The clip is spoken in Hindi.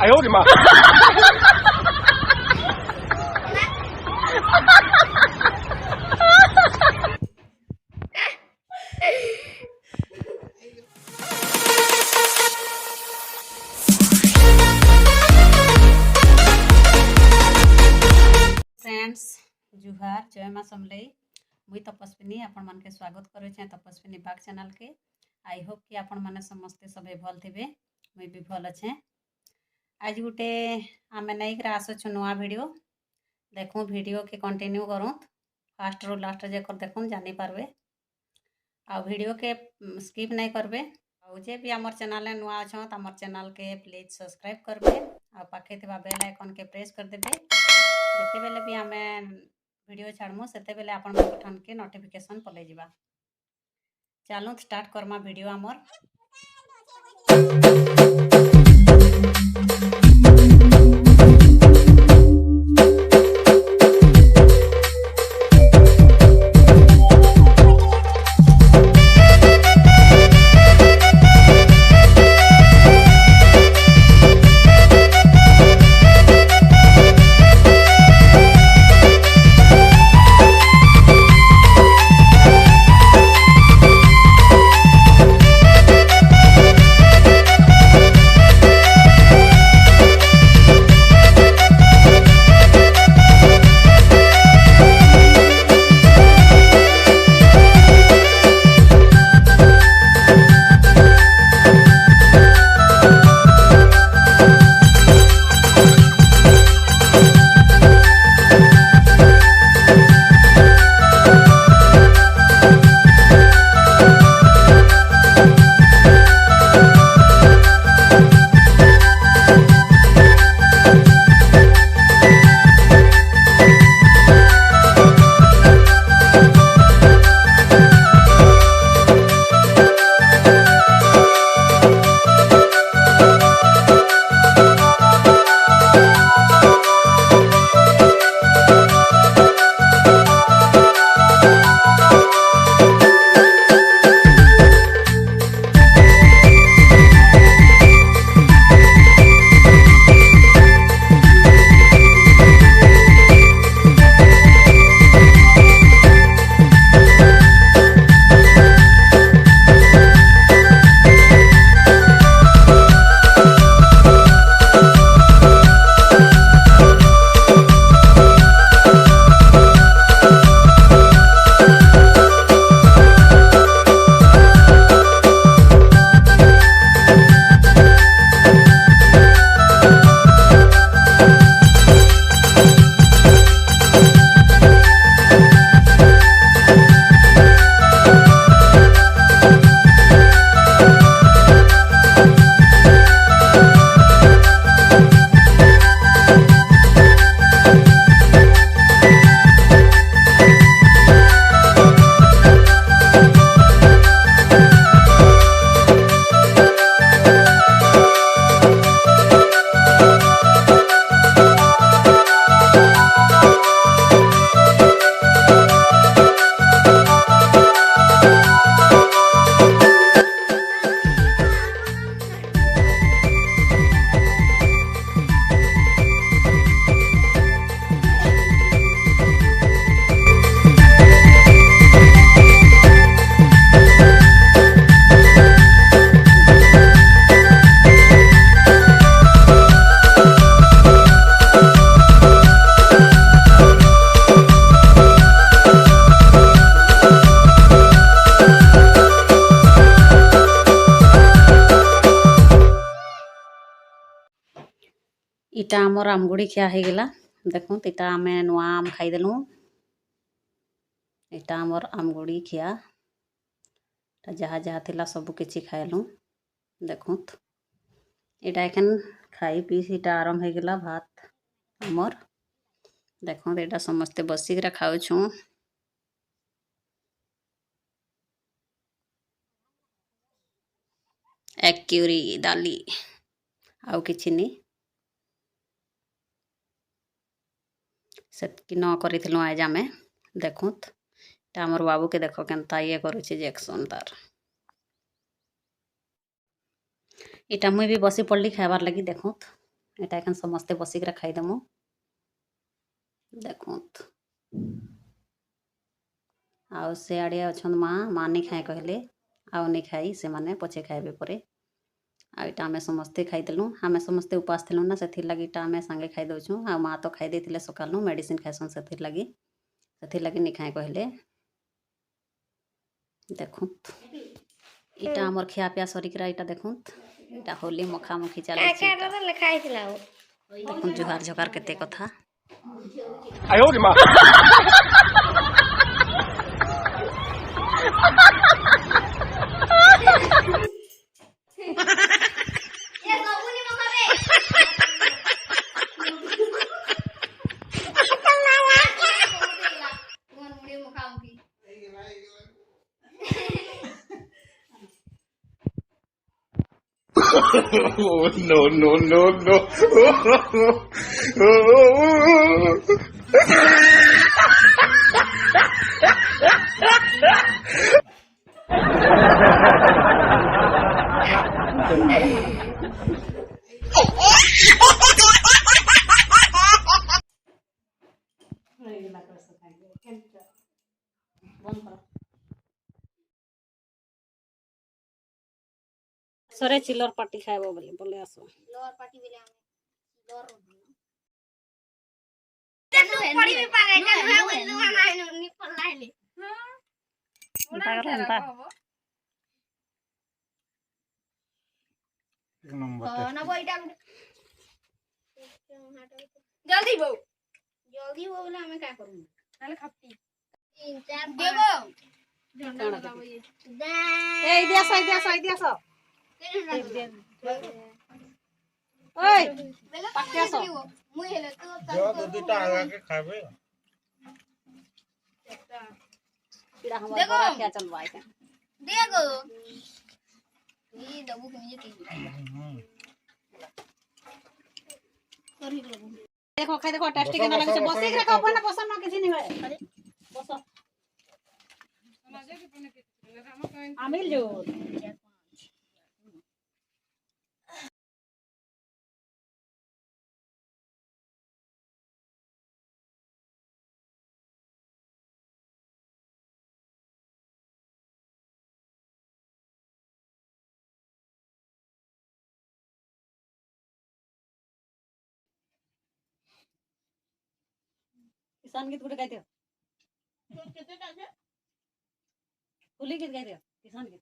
哎呦我的妈फ्रेंड्स जुहार जय माँ समलई मुई तपस्विनी आपण मान के स्वागत करुचे तपस्विनी बाग चैनल के। आई होप कि आपण माने समस्ते सभे भल थिबे मुई भी भल अच्छे। आज गुटे आमे नहीं कर आसुछु नुआ वीडियो देखूँ वीडियो के कंटिन्यू करूँ फास्ट रू लास्ट जेकर देखूँ जानी पारबे आ वीडियो के स्किप नहीं करबे। आ जे भी आमर चैनल नुआ अच्छा तो आमर चैनल के प्लीज सब्सक्राइब करबे आ पाखे थिबा बेल आइकन के प्रेस कर देबे। जिते बेले भी आमे वीडियो छाड़मु सेते बेले आपण मन ठन के नोटिफिकेशन पले जिबा। चलो स्टार्ट करमा वीडियो आमर। इटा आमर आमगुड़ी खिया हो गला देखो इटा आम नुआ आम खाईदेलु। इटा आमर आमगुड़ी खिया जहाँ जहाँ थिला सबु किछि खाइलु देखो इटा एखन खाई पी इटा आरंभ हो गला भात आमर देखो इटा समस्ते बसिक खाऊछु। एक क्यूरी दाली आउ किछि नहीं सेतकी न करिथिलु आज आमे देखुत हमर बाबू के देखो केनता ये करूछि जेक्सन तार इटा मुई भी बसी पड़ली खाइबार लगी देखुत एटा एखन समस्ते बसिक खाईदेमु देखु आउ से आड़े अच्छन माँ नहीं खाए कहले आउ नहीं खाई से माने पछे खाइबे परे आईटा आमे समस्ते खाईदेलु आमे समस्ते उपास थिलु ना से लगी आमे संगे खाई दउछु आ माँ तो खाई देथिले सकालु मेडिसिन खाइसन से लगी नहीं खाए कहले देखु इटा हमर खिया पिया सरिकरा इटा देखु इटा होली मुखामुखी चले देखु जुहार झकार केते कथा आयो रे माँ no. सरे चिल्लर पार्टी खाइबो बोले आसो लोअर पार्टी बेले हम लोअर पड़ी भी पागे का है बोलू ना निपल लाइले एक नंबर ना बोइटा जल्दी बो बोले हमें क्या करूं ताले खप्ती 3 4 देबो झंडा लगाबो ये ए दिया सो ओए पाक्या सो मुई हेले तो जो दुटा आगा के खाबे पीड़ा हमर बड़ा क्या चलवाए के देखो ये दबू के नीचे की देखो खाई देखो टेस्टी के ना लगे बसी के खाओ ना पसंद ना किसी नहीं है अरे बसो आमिल जो किसान गीत गुटे गाइते कितने टाइम है होली गीत गाइते किसान गीत